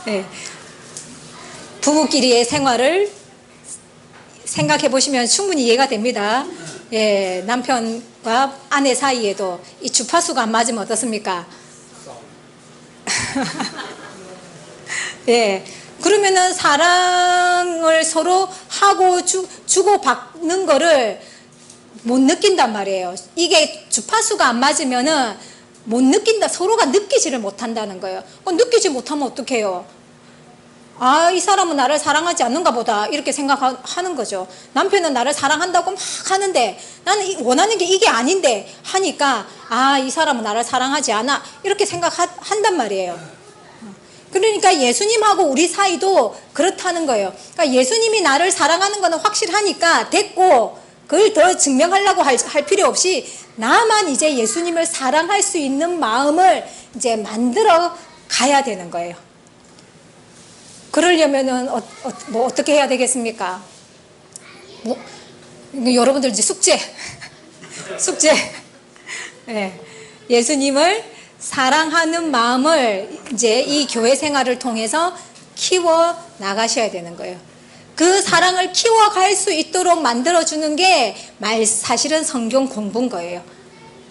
네. 부부끼리의 생활을 생각해 보시면 충분히 이해가 됩니다. 예, 남편과 아내 사이에도 이 주파수가 안 맞으면 어떻습니까? 예, 그러면은 사랑을 서로 하고 주고 받는 거를 못 느낀단 말이에요. 이게 주파수가 안 맞으면은 못 느낀다, 서로가 느끼지를 못한다는 거예요. 느끼지 못하면 어떡해요? 아, 이 사람은 나를 사랑하지 않는가 보다 이렇게 생각하는 거죠. 남편은 나를 사랑한다고 막 하는데 나는 원하는 게 이게 아닌데 하니까 아, 이 사람은 나를 사랑하지 않아 이렇게 생각한단 말이에요. 그러니까 예수님하고 우리 사이도 그렇다는 거예요. 그러니까 예수님이 나를 사랑하는 거는 확실하니까 됐고 그걸 더 증명하려고 할 필요 없이 나만 이제 예수님을 사랑할 수 있는 마음을 이제 만들어 가야 되는 거예요. 그러려면은 뭐 어떻게 해야 되겠습니까? 뭐 여러분들 이제 숙제 네. 예수님을 사랑하는 마음을 이제 이 교회 생활을 통해서 키워 나가셔야 되는 거예요. 그 사랑을 키워갈 수 있도록 만들어주는 게 사실은 성경 공부인 거예요.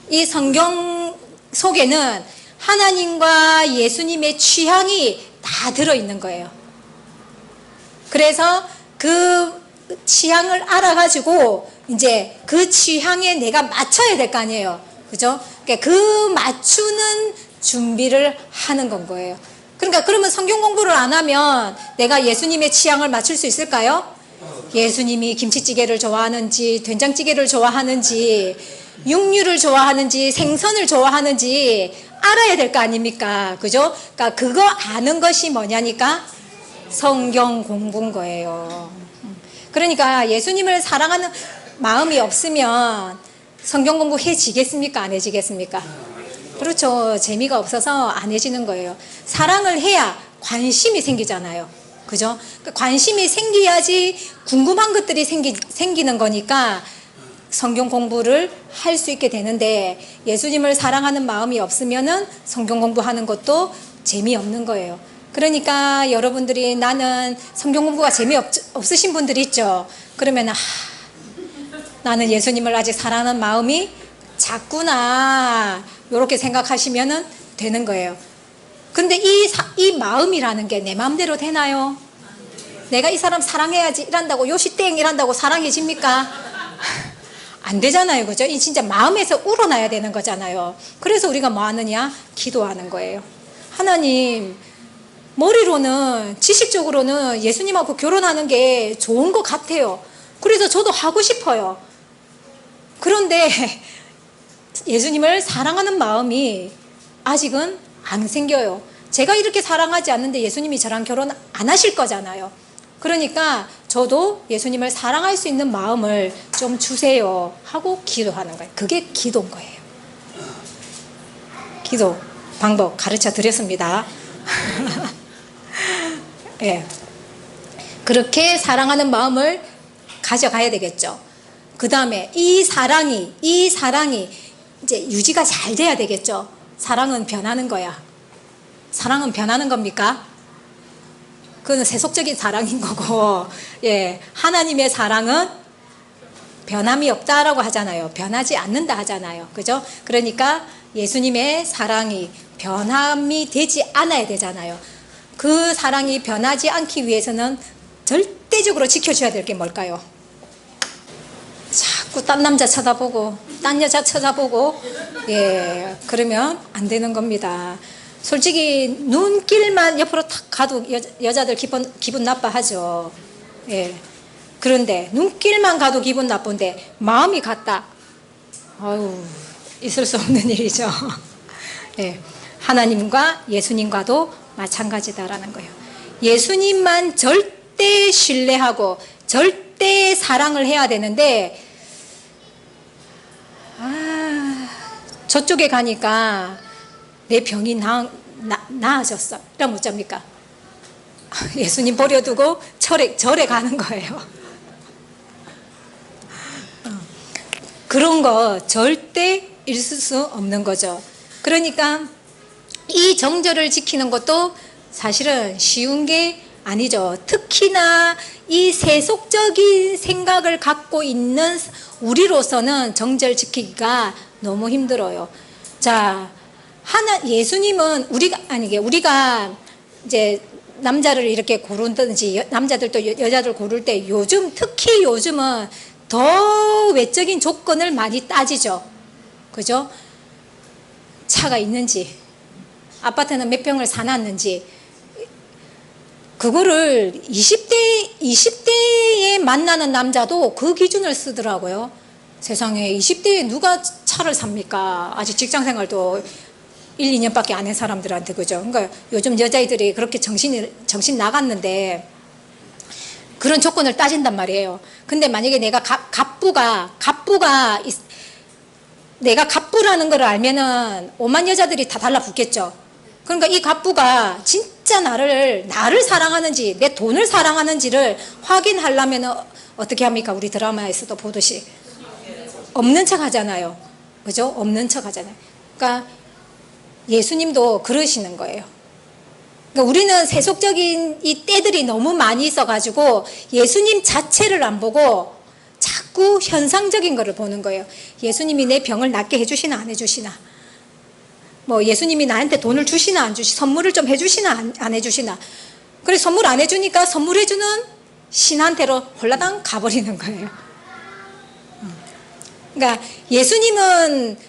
이 성경 속에는 하나님과 예수님의 취향이 다 들어있는 거예요. 그래서 그 취향을 알아가지고 이제 그 취향에 내가 맞춰야 될 거 아니에요. 그죠? 그러니까 그 맞추는 준비를 하는 건 거예요. 그러니까 그러면 성경 공부를 안 하면 내가 예수님의 취향을 맞출 수 있을까요? 예수님이 김치찌개를 좋아하는지 된장찌개를 좋아하는지 육류를 좋아하는지 생선을 좋아하는지 알아야 될 거 아닙니까? 그죠? 그러니까 그거 아는 것이 뭐냐니까 성경 공부인 거예요. 그러니까 예수님을 사랑하는 마음이 없으면 성경 공부 해지겠습니까? 안 해지겠습니까? 그렇죠. 재미가 없어서 안 해지는 거예요. 사랑을 해야 관심이 생기잖아요. 그죠? 관심이 생겨야지 궁금한 것들이 생기는 거니까 성경 공부를 할 수 있게 되는데 예수님을 사랑하는 마음이 없으면은 성경 공부하는 것도 재미없는 거예요. 그러니까 여러분들이 나는 성경 공부가 재미없으신 분들이 있죠. 그러면 나는 예수님을 아직 사랑하는 마음이 작구나 이렇게 생각하시면 되는 거예요. 근데 이 마음이라는 게 내 마음대로 되나요? 내가 이 사람 사랑해야지 이란다고 요시땡 이란다고 사랑해집니까? 안 되잖아요. 그죠? 이 진짜 마음에서 우러나야 되는 거잖아요. 그래서 우리가 뭐 하느냐? 기도하는 거예요. 하나님, 머리로는 지식적으로는 예수님하고 결혼하는 게 좋은 것 같아요. 그래서 저도 하고 싶어요. 그런데 예수님을 사랑하는 마음이 아직은 안 생겨요. 제가 이렇게 사랑하지 않는데 예수님이 저랑 결혼 안 하실 거잖아요. 그러니까 저도 예수님을 사랑할 수 있는 마음을 좀 주세요 하고 기도하는 거예요. 그게 기도인 거예요. 기도 방법 가르쳐 드렸습니다. 예. 그렇게 사랑하는 마음을 가져가야 되겠죠. 그 다음에 이 사랑이 이제 유지가 잘 돼야 되겠죠. 사랑은 변하는 거야. 사랑은 변하는 겁니까? 그건 세속적인 사랑인 거고, 예, 하나님의 사랑은 변함이 없다라고 하잖아요. 변하지 않는다 하잖아요. 그죠? 그러니까 예수님의 사랑이 변함이 되지 않아야 되잖아요. 그 사랑이 변하지 않기 위해서는 절대적으로 지켜줘야 될 게 뭘까요? 자꾸 딴 남자 쳐다보고 딴 여자 쳐다보고 예, 그러면 안 되는 겁니다. 솔직히 눈길만 옆으로 탁 가도 여자들 기분 나빠하죠. 예. 그런데 눈길만 가도 기분 나쁜데 마음이 같다. 아유, 있을 수 없는 일이죠. 예. 하나님과 예수님과도 마찬가지다라는 거예요. 예수님만 절대 신뢰하고 절대 사랑을 해야 되는데 저쪽에 가니까 내 병이 나아졌어. 이러면 어쩝니까? 예수님 버려두고 절에 가는 거예요. 그런 거 절대 있을 수 없는 거죠. 그러니까 이 정절을 지키는 것도 사실은 쉬운 게 아니죠. 특히나 이 세속적인 생각을 갖고 있는 우리로서는 정절 지키기가 너무 힘들어요. 자, 예수님은 우리가 이제 남자를 이렇게 고르든지 남자들도 여자들 고를 때 특히 요즘은 더 외적인 조건을 많이 따지죠. 그죠? 차가 있는지, 아파트는 몇 평을 사놨는지, 그거를 20대에 만나는 남자도 그 기준을 쓰더라고요. 세상에 20대에 누가 차를 삽니까? 아직 직장 생활도 1, 2년밖에 안 한 사람들한테, 그죠? 그러니까 요즘 여자애들이 그렇게 정신 나갔는데 그런 조건을 따진단 말이에요. 근데 만약에 내가 갑부가 내가 갑부라는 걸 알면은 오만 여자들이 다 달라붙겠죠. 그러니까 이 갑부가 진짜 나를 사랑하는지, 내 돈을 사랑하는지를 확인하려면 어떻게 합니까? 우리 드라마에서도 보듯이 없는 척 하잖아요. 그죠? 없는 척 하잖아요. 그러니까 예수님도 그러시는 거예요. 그러니까 우리는 세속적인 이 때들이 너무 많이 있어가지고 예수님 자체를 안 보고 자꾸 현상적인 거를 보는 거예요. 예수님이 내 병을 낫게 해주시나 안 해주시나, 뭐 예수님이 나한테 돈을 주시나 안 주시나, 선물을 좀 해주시나 안 해주시나. 그래 선물 안 해주니까 선물해주는 신한테로 홀라당 가버리는 거예요. 그러니까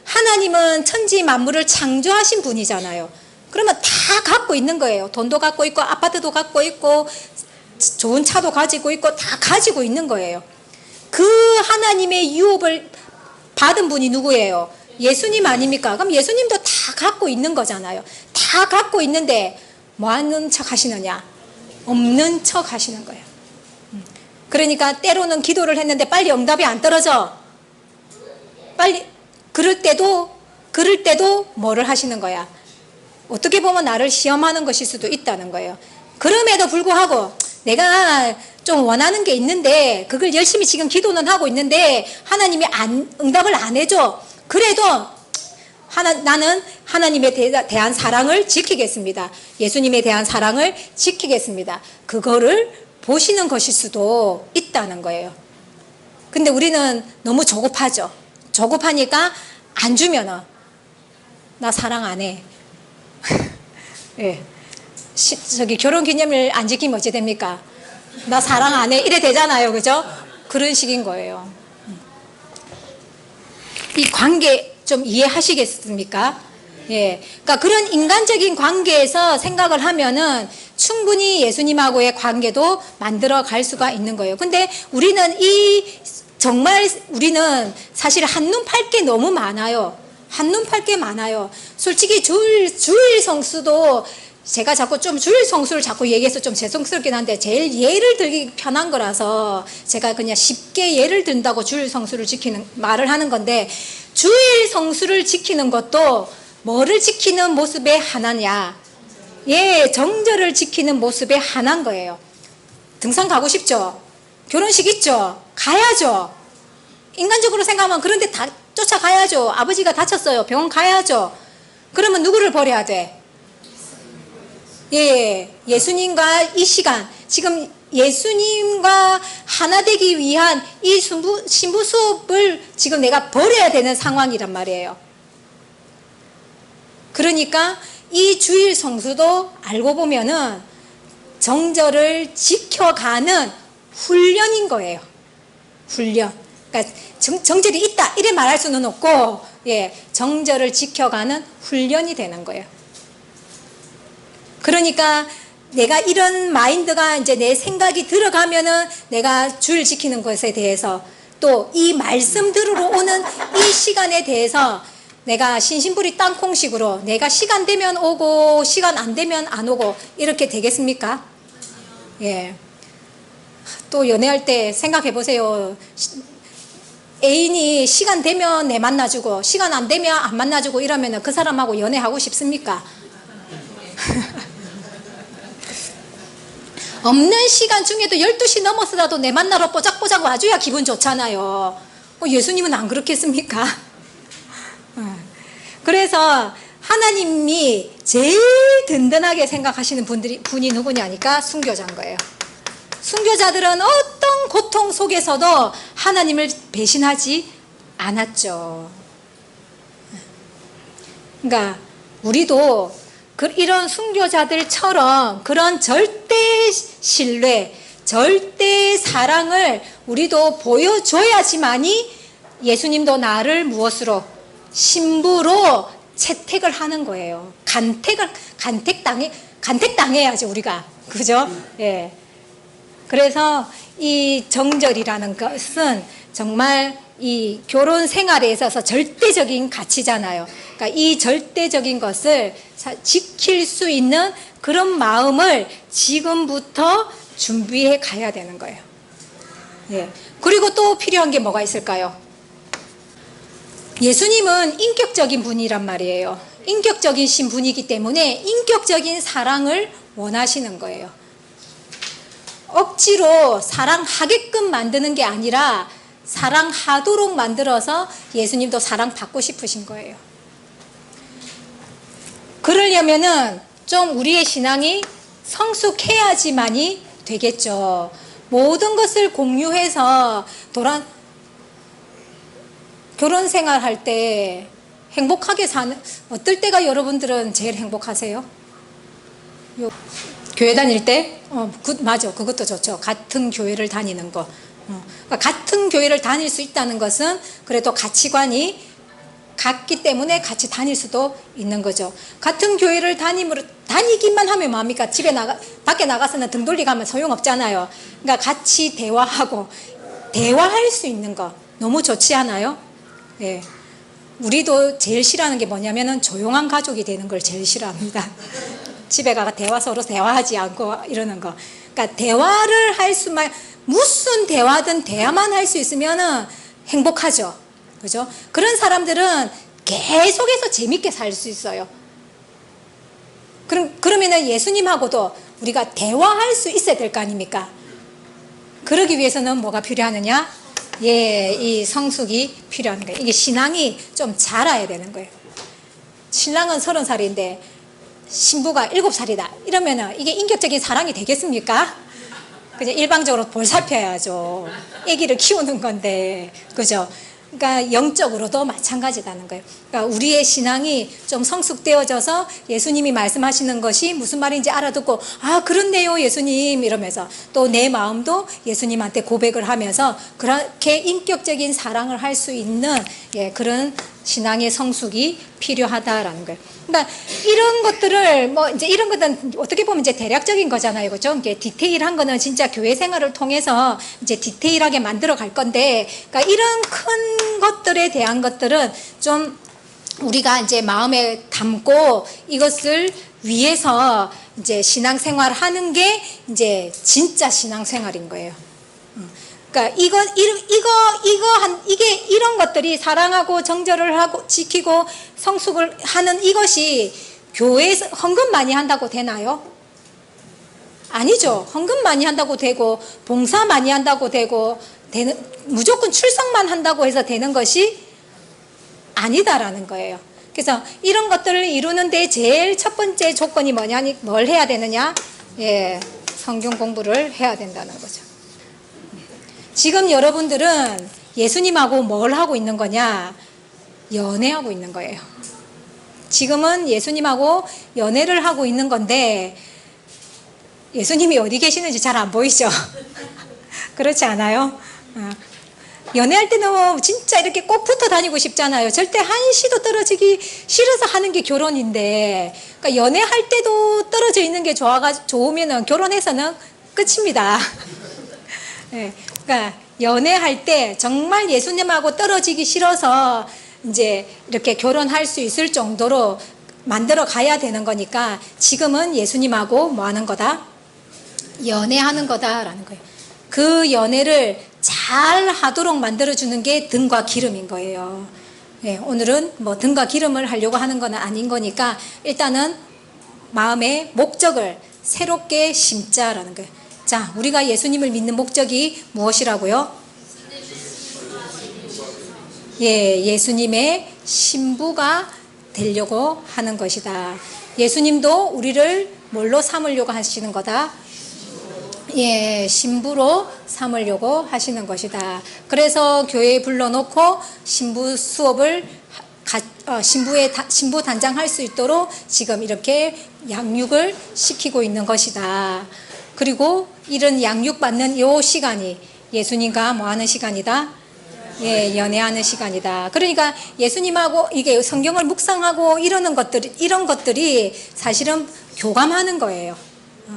하나님은 천지 만물을 창조하신 분이잖아요. 그러면 다 갖고 있는 거예요. 돈도 갖고 있고 아파트도 갖고 있고 좋은 차도 가지고 있고 다 가지고 있는 거예요. 그 하나님의 유업을 받은 분이 누구예요? 예수님 아닙니까? 그럼 예수님도 다 갖고 있는 거잖아요. 다 갖고 있는데 뭐 하는 척 하시느냐? 없는 척 하시는 거예요. 그러니까 때로는 기도를 했는데 빨리 응답이 안 떨어져. 빨리 그럴 때도 뭐를 하시는 거야? 어떻게 보면 나를 시험하는 것일 수도 있다는 거예요. 그럼에도 불구하고 내가 좀 원하는 게 있는데 그걸 열심히 지금 기도는 하고 있는데 하나님이 응답을 안 해줘. 그래도 나는 하나님에 대한 사랑을 지키겠습니다. 예수님에 대한 사랑을 지키겠습니다. 그거를 보시는 것일 수도 있다는 거예요. 근데 우리는 너무 조급하죠. 조급하니까 안 주면은 나 사랑 안 해. 예. 결혼기념일 안 지키면 어찌 됩니까? 나 사랑 안 해. 이래 되잖아요. 그죠? 그런 식인 거예요. 이 관계 좀 이해하시겠습니까? 예. 그러니까 그런 인간적인 관계에서 생각을 하면은 충분히 예수님하고의 관계도 만들어 갈 수가 있는 거예요. 근데 우리는 우리는 사실 한눈 팔 게 너무 많아요. 한눈 팔 게 많아요. 솔직히 주일 성수도 제가 자꾸 좀 주일 성수를 자꾸 얘기해서 좀 죄송스럽긴 한데 제일 예를 들기 편한 거라서 제가 그냥 쉽게 예를 든다고 주일 성수를 지키는 말을 하는 건데, 주일 성수를 지키는 것도 뭐를 지키는 모습의 하나냐? 예, 정절을 지키는 모습의 하나인 거예요. 등산 가고 싶죠? 결혼식 있죠? 가야죠. 인간적으로 생각하면 그런데 다 쫓아가야죠. 아버지가 다쳤어요. 병원 가야죠. 그러면 누구를 버려야 돼? 예, 예수님과 이 시간, 지금 예수님과 하나 되기 위한 이 신부 수업을 지금 내가 버려야 되는 상황이란 말이에요. 그러니까 이 주일 성수도 알고 보면은 정절을 지켜가는 훈련인 거예요. 훈련. 그러니까 정절이 있다 이래 말할 수는 없고, 예, 정절을 지켜가는 훈련이 되는 거예요. 그러니까 내가 이런 마인드가 이제 내 생각이 들어가면은 내가 주일 지키는 것에 대해서, 또 이 말씀 들으러 오는 이 시간에 대해서 내가 신신부리 땅콩식으로 내가 시간 되면 오고 시간 안 되면 안 오고 이렇게 되겠습니까? 예. 또 연애할 때 생각해 보세요. 애인이 시간 되면 내 만나주고 시간 안 되면 안 만나주고 이러면 그 사람하고 연애하고 싶습니까? 없는 시간 중에도 12시 넘어서라도 내 만나러 뽀짝뽀짝 와줘야 기분 좋잖아요. 예수님은 안 그렇겠습니까? 그래서 하나님이 제일 든든하게 생각하시는 분이 누구냐니까 순교자인 거예요. 순교자들은 어떤 고통 속에서도 하나님을 배신하지 않았죠. 그러니까 우리도 이런 순교자들처럼 그런 절대 신뢰, 절대 사랑을 우리도 보여줘야지만이 예수님도 나를 무엇으로? 신부로 채택을 하는 거예요. 간택당해. 간택당해야죠, 우리가. 그죠? 예. 그래서 이 정절이라는 것은 정말 이 결혼 생활에 있어서 절대적인 가치잖아요. 그러니까 이 절대적인 것을 지킬 수 있는 그런 마음을 지금부터 준비해 가야 되는 거예요. 예. 그리고 또 필요한 게 뭐가 있을까요? 예수님은 인격적인 분이란 말이에요. 인격적이신 분이기 때문에 인격적인 사랑을 원하시는 거예요. 억지로 사랑하게끔 만드는 게 아니라 사랑하도록 만들어서 예수님도 사랑받고 싶으신 거예요. 그러려면은 좀 우리의 신앙이 성숙해야지만이 되겠죠. 모든 것을 공유해서 결혼 생활할 때 행복하게 사는, 어떨 때가 여러분들은 제일 행복하세요? 교회 다닐 때? 맞아. 그것도 좋죠. 같은 교회를 다니는 거. 그러니까 같은 교회를 다닐 수 있다는 것은 그래도 가치관이 같기 때문에 같이 다닐 수도 있는 거죠. 같은 교회를 다니기만 하면 뭐합니까? 밖에 나가서는 등 돌리고 하면 소용없잖아요. 그러니까 같이 대화할 수 있는 거. 너무 좋지 않아요? 예. 우리도 제일 싫어하는 게 뭐냐면은 조용한 가족이 되는 걸 제일 싫어합니다. 집에 가서 서로 대화하지 않고 이러는 거. 그러니까 대화를 할 수만, 무슨 대화든 대화만 할 수 있으면은 행복하죠. 그죠? 그런 사람들은 계속해서 재밌게 살 수 있어요. 그러면은 예수님하고도 우리가 대화할 수 있어야 될 거 아닙니까? 그러기 위해서는 뭐가 필요하느냐? 예, 이 성숙이 필요한 거예요. 이게 신앙이 좀 자라야 되는 거예요. 신랑은 30살인데 신부가 7살이다. 이러면은 이게 인격적인 사랑이 되겠습니까? 그죠? 일방적으로 볼살펴야죠. 아기를 키우는 건데, 그죠? 그러니까 영적으로도 마찬가지라는 거예요. 그러니까 우리의 신앙이 좀 성숙되어져서 예수님이 말씀하시는 것이 무슨 말인지 알아듣고, 아, 그렇네요, 예수님, 이러면서 또 내 마음도 예수님한테 고백을 하면서 그렇게 인격적인 사랑을 할 수 있는, 예, 그런 신앙의 성숙이 필요하다라는 거예요. 그러니까 이런 것들을 이제 이런 것은 어떻게 보면 이제 대략적인 거잖아요, 그렇죠? 이게 디테일한 거는 진짜 교회 생활을 통해서 이제 디테일하게 만들어 갈 건데, 그러니까 이런 큰 것들에 대한 것들은 좀 우리가 이제 마음에 담고 이것을 위해서 이제 신앙생활 하는 게 이제 진짜 신앙생활인 거예요. 그러니까 이게 이런 것들이 사랑하고 정절을 하고 지키고 성숙을 하는 이것이 교회에서 헌금 많이 한다고 되나요? 아니죠. 헌금 많이 한다고 되고 봉사 많이 한다고 무조건 출석만 한다고 해서 되는 것이 아니다라는 거예요. 그래서 이런 것들을 이루는데 제일 첫 번째 조건이 뭘 해야 되느냐? 예, 성경 공부를 해야 된다는 거죠. 지금 여러분들은 예수님하고 뭘 하고 있는 거냐? 연애하고 있는 거예요. 지금은 예수님하고 연애를 하고 있는 건데 예수님이 어디 계시는지 잘 안 보이죠? 그렇지 않아요? 연애할 때는 진짜 이렇게 꼭 붙어 다니고 싶잖아요. 절대 한시도 떨어지기 싫어서 하는 게 결혼인데, 그러니까 연애할 때도 떨어져 있는 게 좋으면은 결혼해서는 끝입니다. 네. 그러니까 연애할 때 정말 예수님하고 떨어지기 싫어서 이제 이렇게 결혼할 수 있을 정도로 만들어 가야 되는 거니까 지금은 예수님하고 뭐 하는 거다? 연애하는 거다라는 거예요. 그 연애를 잘 하도록 만들어주는 게 등과 기름인 거예요. 네, 오늘은 뭐 등과 기름을 하려고 하는 건 아닌 거니까 일단은 마음의 목적을 새롭게 심자라는 거예요. 자, 우리가 예수님을 믿는 목적이 무엇이라고요? 예, 예수님의 신부가 되려고 하는 것이다. 예수님도 우리를 뭘로 삼으려고 하시는 거다? 예, 신부로 삼으려고 하시는 것이다. 그래서 교회에 불러놓고 신부 수업을 신부 단장 할 수 있도록 지금 이렇게 양육을 시키고 있는 것이다. 그리고 이런 양육받는 이 시간이 예수님과 뭐 하는 시간이다? 예, 연애하는 시간이다. 그러니까 예수님하고 이게 성경을 묵상하고 이런 것들이 사실은 교감하는 거예요.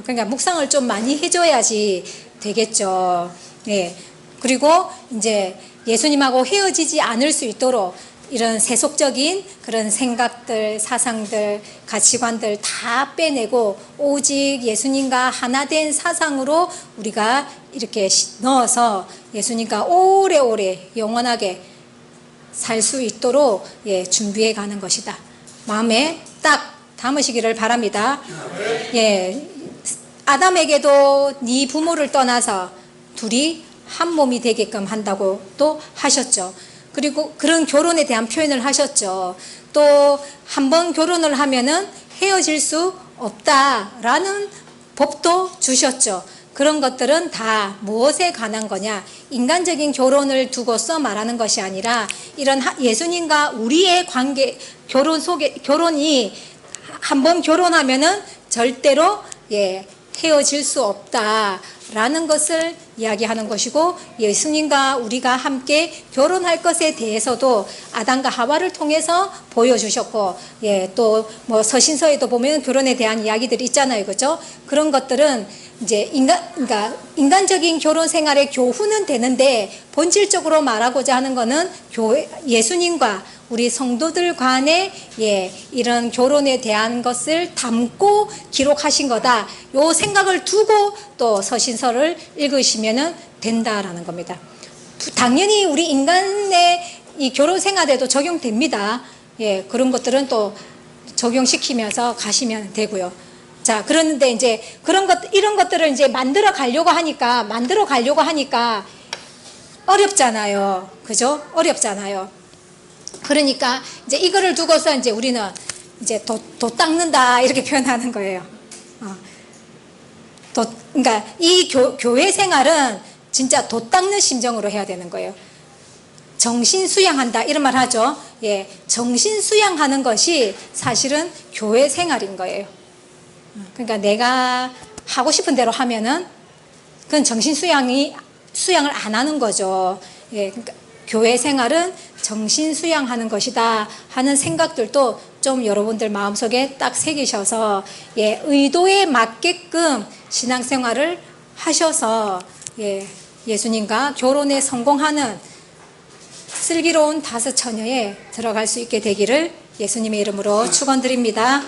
그러니까 묵상을 좀 많이 해줘야지 되겠죠. 예. 그리고 이제 예수님하고 헤어지지 않을 수 있도록 이런 세속적인 그런 생각들, 사상들, 가치관들 다 빼내고 오직 예수님과 하나 된 사상으로 우리가 이렇게 넣어서 예수님과 오래오래 영원하게 살 수 있도록 예, 준비해 가는 것이다. 마음에 딱 담으시기를 바랍니다. 예, 아담에게도 네 부모를 떠나서 둘이 한 몸이 되게끔 한다고 또 하셨죠. 그리고 그런 결혼에 대한 표현을 하셨죠. 또 한 번 결혼을 하면은 헤어질 수 없다라는 법도 주셨죠. 그런 것들은 다 무엇에 관한 거냐? 인간적인 결혼을 두고서 말하는 것이 아니라 이런 예수님과 우리의 관계, 결혼이 한 번 결혼하면은 절대로 예, 헤어질 수 없다라는 것을 이야기하는 것이고, 예수님과 우리가 함께 결혼할 것에 대해서도 아담과 하와를 통해서 보여주셨고, 예, 또 뭐 서신서에도 보면 결혼에 대한 이야기들이 있잖아요, 그렇죠? 그런 것들은 이제 그러니까 인간적인 결혼 생활의 교훈은 되는데 본질적으로 말하고자 하는 것은 예수님과 우리 성도들 간의 예, 이런 결혼에 대한 것을 담고 기록하신 거다. 요 생각을 두고 또 서신서를 읽으시면 된다라는 겁니다. 당연히 우리 인간의 이 결혼 생활에도 적용됩니다. 예, 그런 것들은 또 적용시키면서 가시면 되고요. 자, 그런데 이제 이런 것들을 이제 만들어 가려고 하니까 어렵잖아요. 그죠? 어렵잖아요. 그러니까 이제 이거를 두고서 이제 우리는 이제 도 닦는다 이렇게 표현하는 거예요. 그러니까 이 교회 생활은 진짜 도 닦는 심정으로 해야 되는 거예요. 정신 수양한다 이런 말 하죠. 예, 정신 수양하는 것이 사실은 교회 생활인 거예요. 그러니까 내가 하고 싶은 대로 하면은 그건 정신 수양을 안 하는 거죠. 예, 그러니까 교회 생활은 정신 수양하는 것이다 하는 생각들도 좀 여러분들 마음속에 딱 새기셔서 예, 의도에 맞게끔 신앙생활을 하셔서 예, 예수님과 결혼에 성공하는 슬기로운 다섯 처녀에 들어갈 수 있게 되기를 예수님의 이름으로 축원드립니다.